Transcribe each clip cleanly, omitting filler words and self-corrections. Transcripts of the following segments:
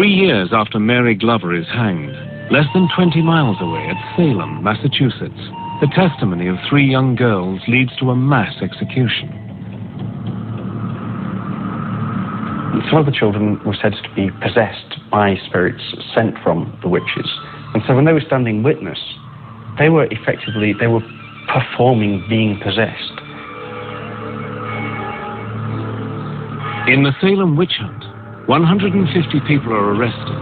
3 years after Mary Glover is hanged, less than 20 miles away at Salem, Massachusetts, the testimony of 3 young girls leads to a mass execution. Some of the children were said to be possessed by spirits sent from the witches. And so when they were standing witness, they were performing being possessed. In the Salem witch hunt, 150 people are arrested.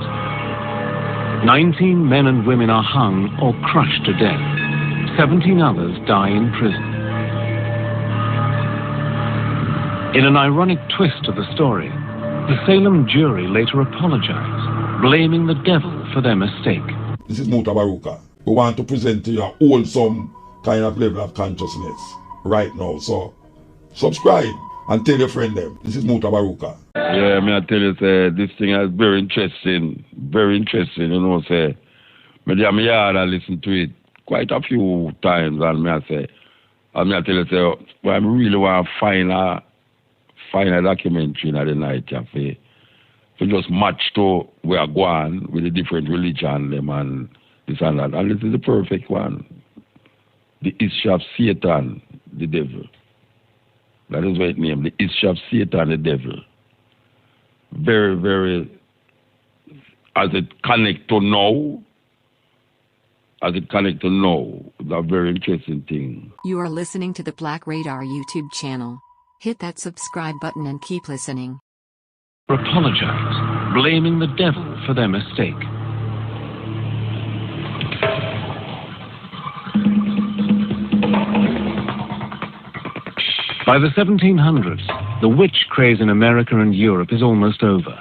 19 men and women are hung or crushed to death. 17 others die in prison. In an ironic twist to the story, the Salem jury later apologized, blaming the devil for their mistake. This is Mutabaruka. We want to present to you a wholesome kind of level of consciousness right now. So subscribe and tell your friend them. This is Mutabaruka. Yeah, I tell you, say, this thing is very interesting, you know, say. I listen to it quite a few times, and I tell you, say, well, I really want to find a documentary in the night, to just match to where I go on with the different religion, them and this and that. And this is the perfect one. The issue of Satan, the devil. That is what it named, the issue of Satan, the devil. Very, very, as it connect to now, a very interesting thing. You are listening to the Black Radar YouTube channel. Hit that subscribe button and keep listening. Apologize, blaming the devil for their mistake. By the 1700s, the witch craze in America and Europe is almost over.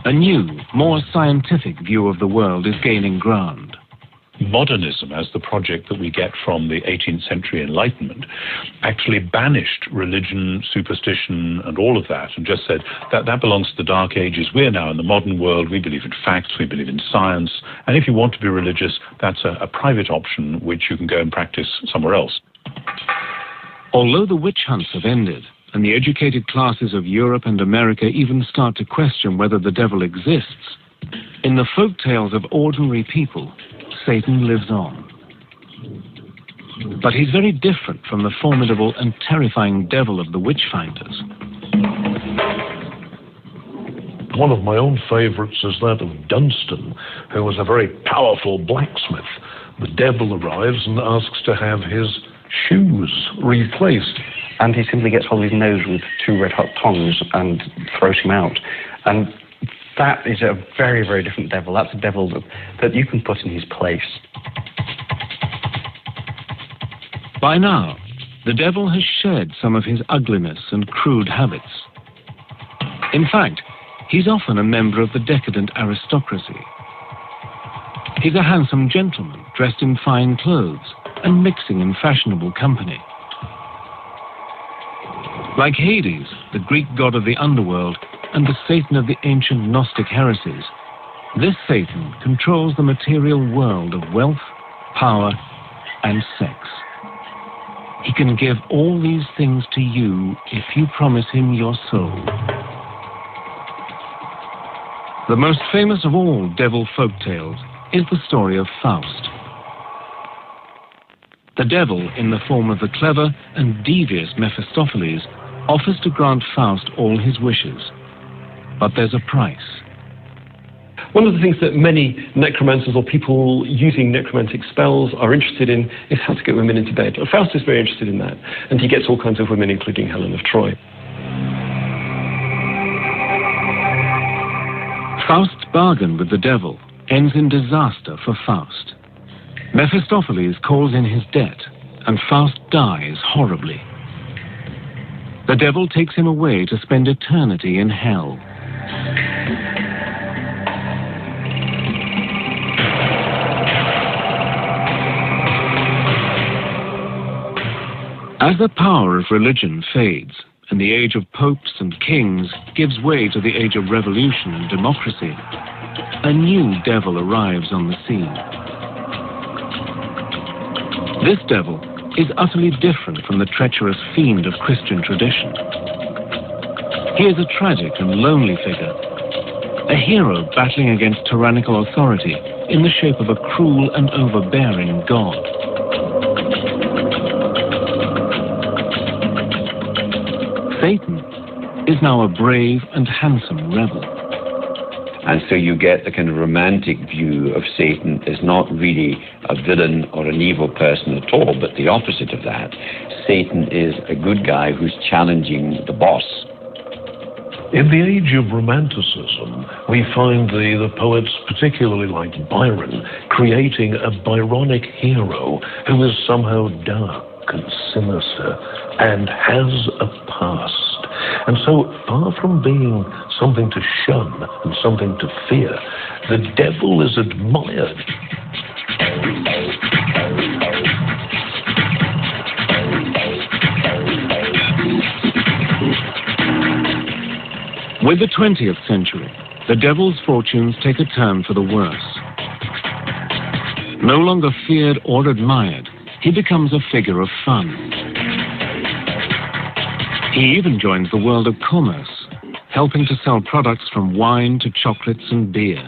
A new, more scientific view of the world is gaining ground. Modernism, as the project that we get from the 18th century Enlightenment, actually banished religion, superstition, and all of that, and just said that that belongs to the Dark Ages. We're now in the modern world. We believe in facts. We believe in science. And if you want to be religious, that's a private option which you can go and practice somewhere else. Although the witch hunts have ended, and the educated classes of Europe and America even start to question whether the devil exists, in the folk tales of ordinary people, Satan lives on. But he's very different from the formidable and terrifying devil of the witch finders. One of my own favourites is that of Dunstan, who was a very powerful blacksmith. The devil arrives and asks to have his shoes replaced. And he simply gets hold of his nose with 2 red-hot tongs and throws him out. And that is a very, very different devil. That's a devil that you can put in his place. By now, the devil has shed some of his ugliness and crude habits. In fact, he's often a member of the decadent aristocracy. He's a handsome gentleman dressed in fine clothes and mixing in fashionable company. Like Hades, the Greek god of the underworld, and the Satan of the ancient Gnostic heresies, this Satan controls the material world of wealth, power, and sex. He can give all these things to you if you promise him your soul. The most famous of all devil folk tales is the story of Faust. The devil, in the form of the clever and devious Mephistopheles, offers to grant Faust all his wishes. But there's a price. One of the things that many necromancers or people using necromantic spells are interested in is how to get women into bed. Faust is very interested in that, and he gets all kinds of women, including Helen of Troy. Faust's bargain with the devil ends in disaster for Faust. Mephistopheles calls in his debt, and Faust dies horribly. The devil takes him away to spend eternity in hell. As the power of religion fades, and the age of popes and kings gives way to the age of revolution and democracy, a new devil arrives on the scene. This devil is utterly different from the treacherous fiend of Christian tradition. He is a tragic and lonely figure, a hero battling against tyrannical authority in the shape of a cruel and overbearing god. Satan is now a brave and handsome rebel. And so you get the kind of romantic view of Satan as not really a villain or an evil person at all, but the opposite of that. Satan is a good guy who's challenging the boss. In the age of Romanticism, we find the poets, particularly like Byron, creating a Byronic hero who is somehow dark and sinister and has a past. And so, far from being something to shun and something to fear, the devil is admired. With the 20th century, the devil's fortunes take a turn for the worse. No longer feared or admired, he becomes a figure of fun. He even joins the world of commerce, helping to sell products from wine to chocolates and beer.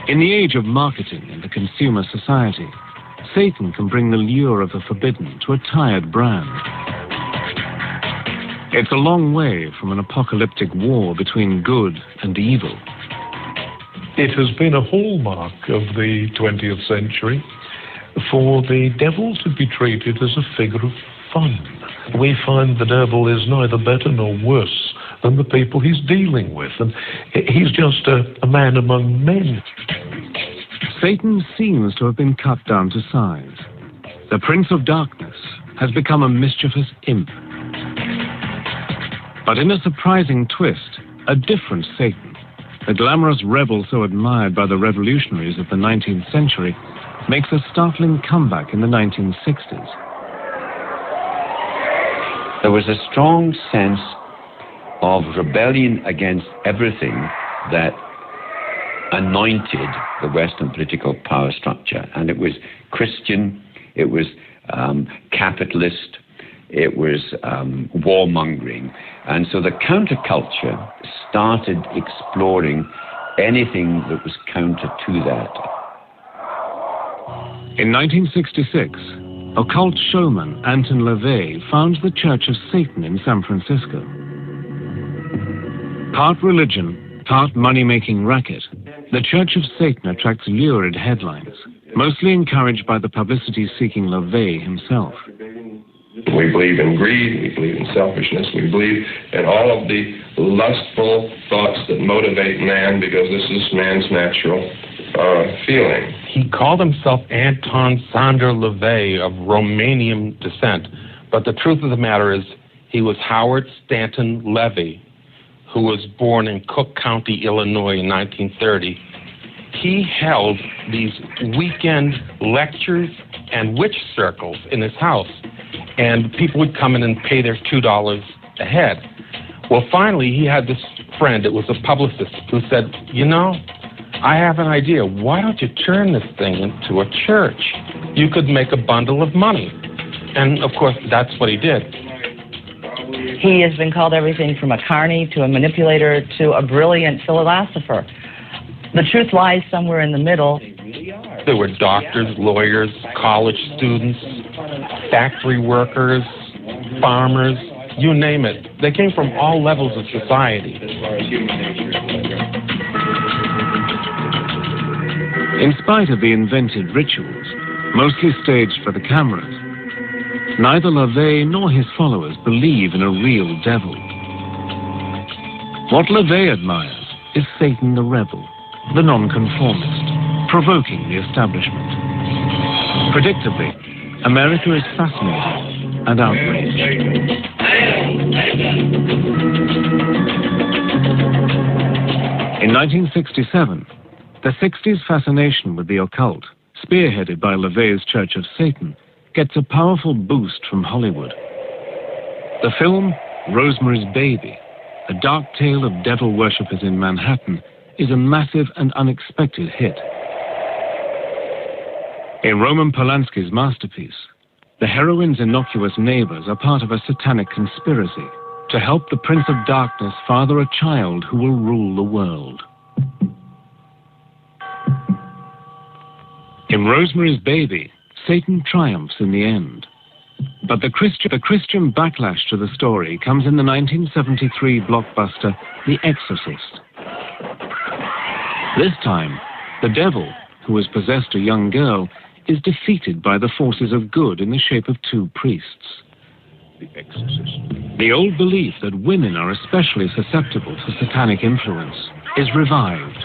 In the age of marketing and the consumer society, Satan can bring the lure of the forbidden to a tired brand. It's a long way from an apocalyptic war between good and evil. It has been a hallmark of the 20th century for the devil to be treated as a figure of fun. We find the devil is neither better nor worse than the people he's dealing with, and he's just a man among men. Satan seems to have been cut down to size. The Prince of Darkness has become a mischievous imp. But in a surprising twist, a different Satan, the glamorous rebel so admired by the revolutionaries of the 19th century, makes a startling comeback in the 1960s. There was a strong sense of rebellion against everything that anointed the Western political power structure. And it was Christian, it was capitalist, it was warmongering. And so the counterculture started exploring anything that was counter to that. In 1966, occult showman Anton LaVey founds the Church of Satan in San Francisco. Part religion, part money-making racket, the Church of Satan attracts lurid headlines, mostly encouraged by the publicity-seeking LaVey himself. We believe in greed, we believe in selfishness, we believe in all of the lustful thoughts that motivate man, because this is man's natural feeling. He called himself Anton Sander LaVey of Romanian descent, but the truth of the matter is he was Howard Stanton Levy, who was born in Cook County, Illinois in 1930. He held these weekend lectures and witch circles in his house, and people would come in and pay their $2 a head. Well, finally, he had this friend, it was a publicist, who said, you know, I have an idea. Why don't you turn this thing into a church? You could make a bundle of money. And, of course, that's what he did. He has been called everything from a carny to a manipulator to a brilliant philosopher. The truth lies somewhere in the middle. There were doctors, lawyers, college students, factory workers, farmers, you name it. They came from all levels of society. In spite of the invented rituals, mostly staged for the cameras, neither LaVey nor his followers believe in a real devil. What LaVey admires is Satan the rebel, the nonconformist, provoking the establishment. Predictably, America is fascinated and outraged. In 1967, the 60s fascination with the occult, spearheaded by LaVey's Church of Satan, gets a powerful boost from Hollywood. The film Rosemary's Baby, a dark tale of devil worshippers in Manhattan, is a massive and unexpected hit. In Roman Polanski's masterpiece, the heroine's innocuous neighbors are part of a satanic conspiracy to help the Prince of Darkness father a child who will rule the world. In Rosemary's Baby, Satan triumphs in the end. But the Christian backlash to the story comes in the 1973 blockbuster The Exorcist. This time, the devil, who has possessed a young girl, is defeated by the forces of good in the shape of two priests. The Exorcist. The old belief that women are especially susceptible to satanic influence is revived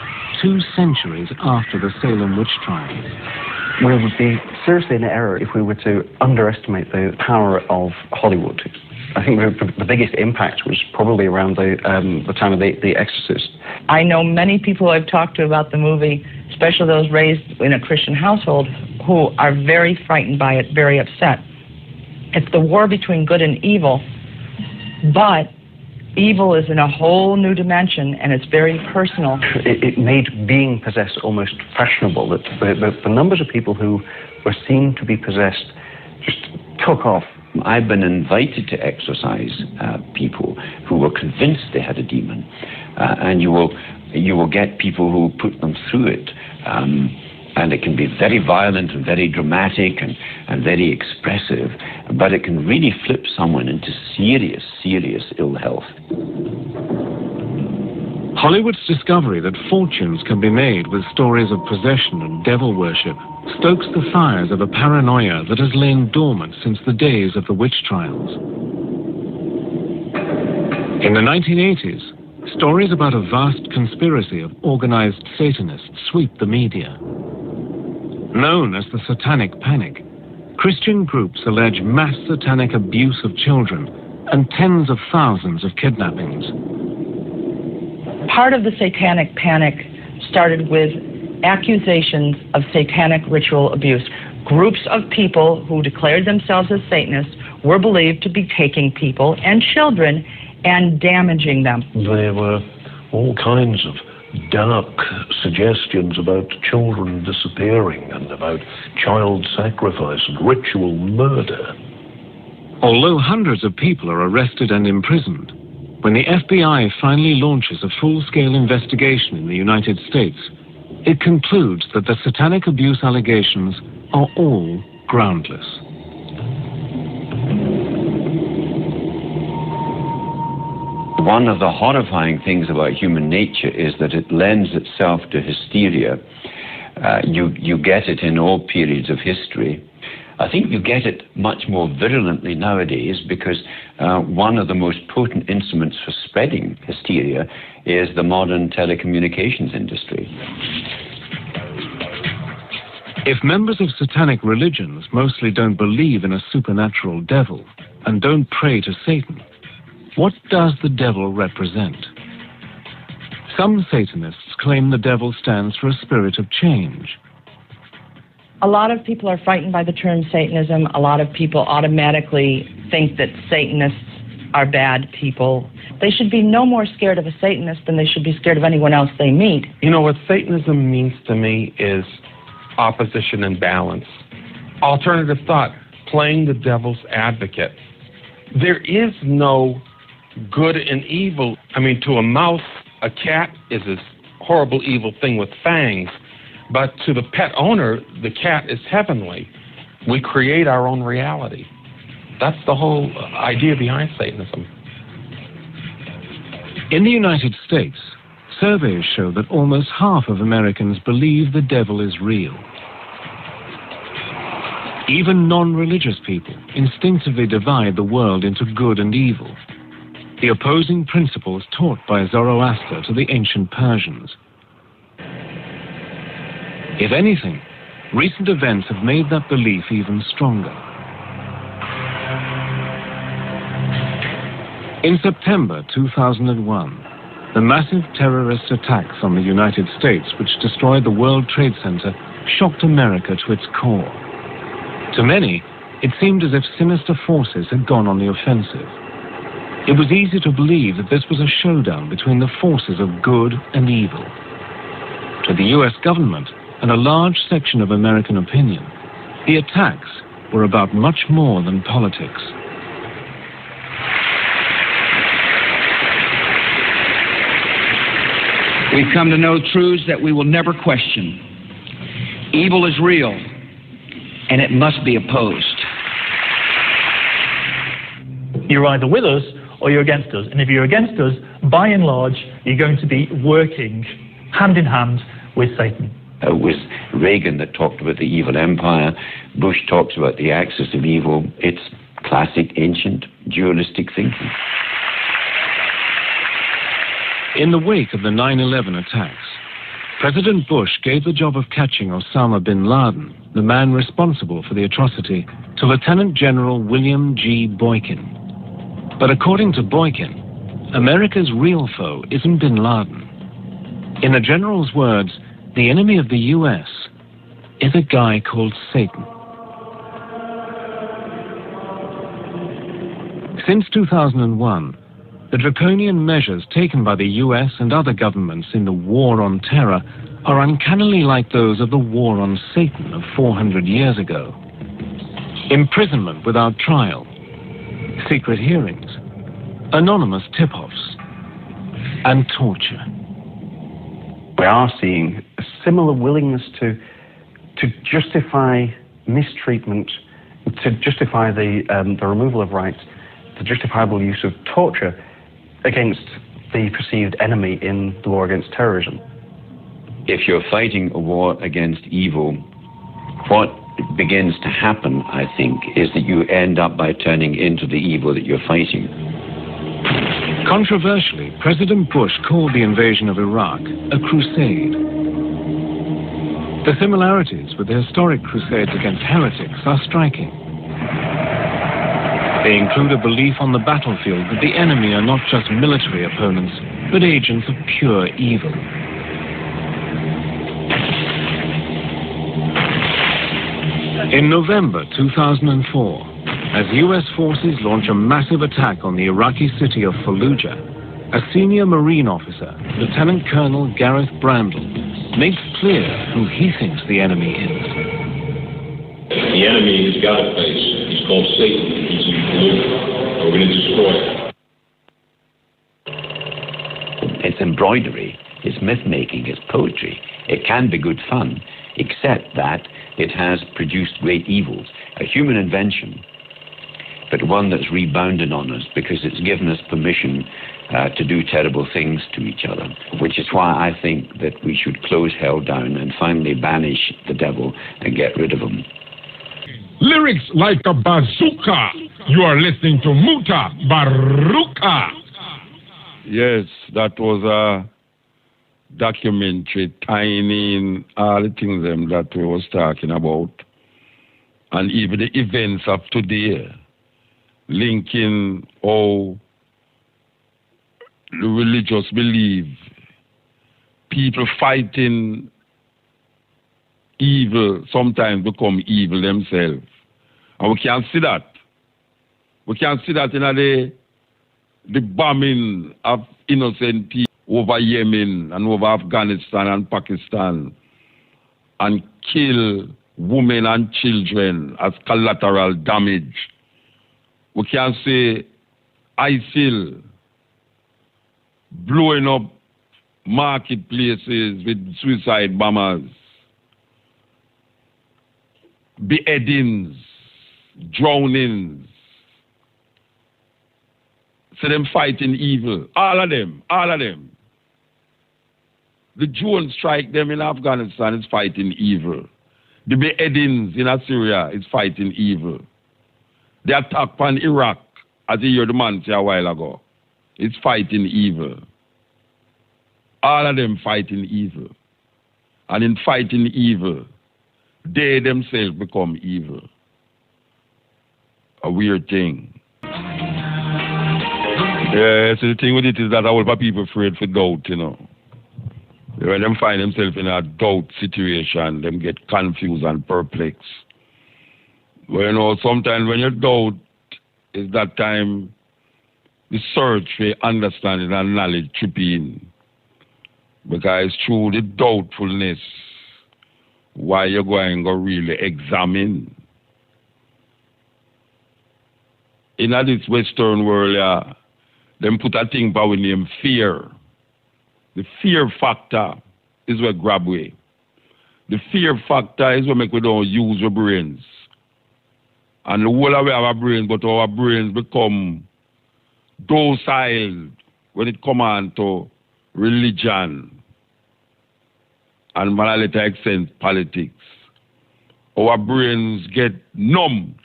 2 centuries after the Salem witch trials. We would be seriously in error if we were to underestimate the power of Hollywood. I think the biggest impact was probably around the time of The Exorcist. I know many people I've talked to about the movie, especially those raised in a Christian household, who are very frightened by it, very upset. It's the war between good and evil, but evil is in a whole new dimension, and it's very personal. It made being possessed almost fashionable. That the numbers of people who were seen to be possessed just took off. I've been invited to exorcise people who were convinced they had a demon, and you will get people who put them through it. And it can be very violent and very dramatic and very expressive, but it can really flip someone into serious, serious ill health. Hollywood's discovery that fortunes can be made with stories of possession and devil worship stokes the fires of a paranoia that has lain dormant since the days of the witch trials. In the 1980s, stories about a vast conspiracy of organized Satanists sweep the media. Known as the Satanic Panic, Christian groups allege mass satanic abuse of children and tens of thousands of kidnappings. Part of the Satanic Panic started with accusations of satanic ritual abuse. Groups of people who declared themselves as Satanists were believed to be taking people and children and damaging them. There were all kinds of dark suggestions about children disappearing and about child sacrifice and ritual murder. Although hundreds of people are arrested and imprisoned, when the FBI finally launches a full-scale investigation in the United States, it concludes that the satanic abuse allegations are all groundless. One of the horrifying things about human nature is that it lends itself to hysteria. You get it in all periods of history. I think you get it much more virulently nowadays because one of the most potent instruments for spreading hysteria is the modern telecommunications industry. If members of satanic religions mostly don't believe in a supernatural devil and don't pray to Satan, what does the devil represent? Some Satanists claim the devil stands for a spirit of change. A lot of people are frightened by the term Satanism. A lot of people automatically think that Satanists are bad people. They should be no more scared of a Satanist than they should be scared of anyone else they meet. You know, what Satanism means to me is opposition and balance. Alternative thought, playing the devil's advocate. There is no good and evil. I mean, to a mouse, a cat is this horrible evil thing with fangs. But to the pet owner, the cat is heavenly. We create our own reality. That's the whole idea behind Satanism. In the United States, surveys show that almost half of Americans believe the devil is real. Even non-religious people instinctively divide the world into good and evil, the opposing principles taught by Zoroaster to the ancient Persians. If anything, recent events have made that belief even stronger. In September 2001, the massive terrorist attacks on the United States, which destroyed the World Trade Center, shocked America to its core. To many, it seemed as if sinister forces had gone on the offensive. It was easy to believe that this was a showdown between the forces of good and evil. To the US government and a large section of American opinion, the attacks were about much more than politics. We've come to know truths that we will never question. Evil is real, and it must be opposed. You're either with us or you're against us. And if you're against us, by and large, you're going to be working hand in hand with Satan. It was Reagan that talked about the evil empire. Bush talks about the axis of evil. It's classic, ancient, dualistic thinking. In the wake of the 9/11 attacks, President Bush gave the job of catching Osama bin Laden, the man responsible for the atrocity, to Lieutenant General William G. Boykin. But according to Boykin, America's real foe isn't bin Laden. In the general's words, the enemy of the U.S. is a guy called Satan. Since 2001, the draconian measures taken by the U.S. and other governments in the war on terror are uncannily like those of the war on Satan of 400 years ago. Imprisonment without trial, secret hearings, anonymous tip-offs, and torture. We are seeing a similar willingness to justify mistreatment, to justify the removal of rights, the justifiable use of torture against the perceived enemy in the war against terrorism. If you're fighting a war against evil, what begins to happen, I think, is that you end up by turning into the evil that you're fighting. Controversially, President Bush called the invasion of Iraq a crusade. The similarities with the historic crusades against heretics are striking. They include a belief on the battlefield that the enemy are not just military opponents, but agents of pure evil. In November 2004, as U.S. forces launch a massive attack on the Iraqi city of Fallujah, a senior Marine officer, Lieutenant Colonel Gareth Brandle, makes clear who he thinks the enemy is. The enemy has got a face. He's called Satan. He's in Fallujah. We're going to destroy it. It's embroidery, it's myth-making, it's poetry. It can be good fun, except that it has produced great evils. A human invention, but one that's rebounded on us because it's given us permission to do terrible things to each other, which is why I think that we should close hell down and finally banish the devil and get rid of him. Lyrics like a bazooka. You are listening to Mutabaruka. Yes, that was a documentary tying in all the things that we was talking about, and even the events of today, linking how the religious belief, people fighting evil sometimes become evil themselves. And we can see that. We can see that in the bombing of innocent people over Yemen and over Afghanistan and Pakistan, and kill women and children as collateral damage. We can say ISIL blowing up marketplaces with suicide bombers, beheadings, drownings. So them fighting evil. All of them. The drone strike them in Afghanistan is fighting evil. The beheadings in Assyria is fighting evil. The attack on Iraq, as you heard the man say a while ago, is fighting evil. All of them fighting evil. And in fighting evil, they themselves become evil. A weird thing. Yeah, so the thing with it is that a whole lot of people afraid for doubt, you know. When them find themselves in a doubt situation, them get confused and perplexed. But you know, sometimes when you doubt, is that time the search for understanding and knowledge trip in. Because it's through the doubtfulness why you're going to really examine. In this Western world, them put a thing by the name fear. The fear factor is what grab we. The fear factor is what make we don't use our brains. And the whole of we have our brains, but our brains become docile when it comes on to religion and, by a little extent, politics. Our brains get numbed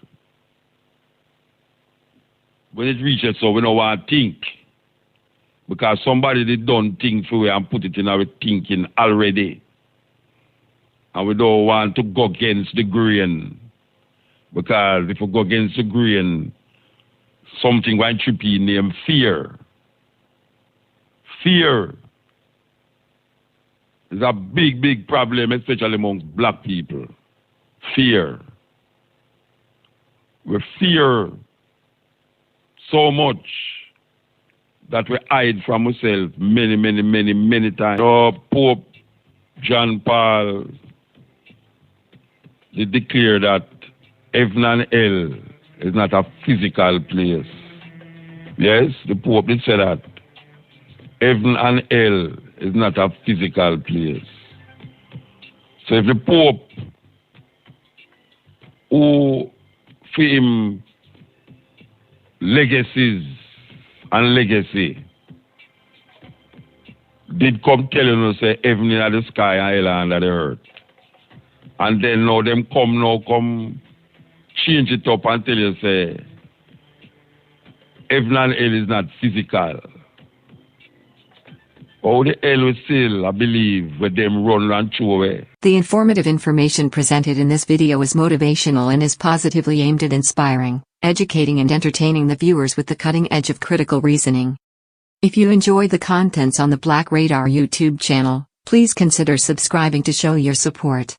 when it reaches so we don't want to think. Because somebody did done things for we and put it in our thinking already. And we don't want to go against the grain. Because if we go against the grain, something going to be named fear. Fear is a big, big problem, especially amongst black people. Fear. We fear so much that we hide from ourselves many times. So Pope John Paul did declare that heaven and hell is not a physical place. Yes, the Pope did say that. Heaven and hell is not a physical place. So if the Pope, who for him legacies and legacy, did come telling us say heaven in the sky and hell under the earth. And then now them come change it up and tell you say heaven and hell is not physical. Oh, the hell we still, I believe, with them run and throw away. The informative information presented in this video is motivational and is positively aimed at inspiring, educating and entertaining the viewers with the cutting edge of critical reasoning. If you enjoy the contents on the Black Radar YouTube channel, please consider subscribing to show your support.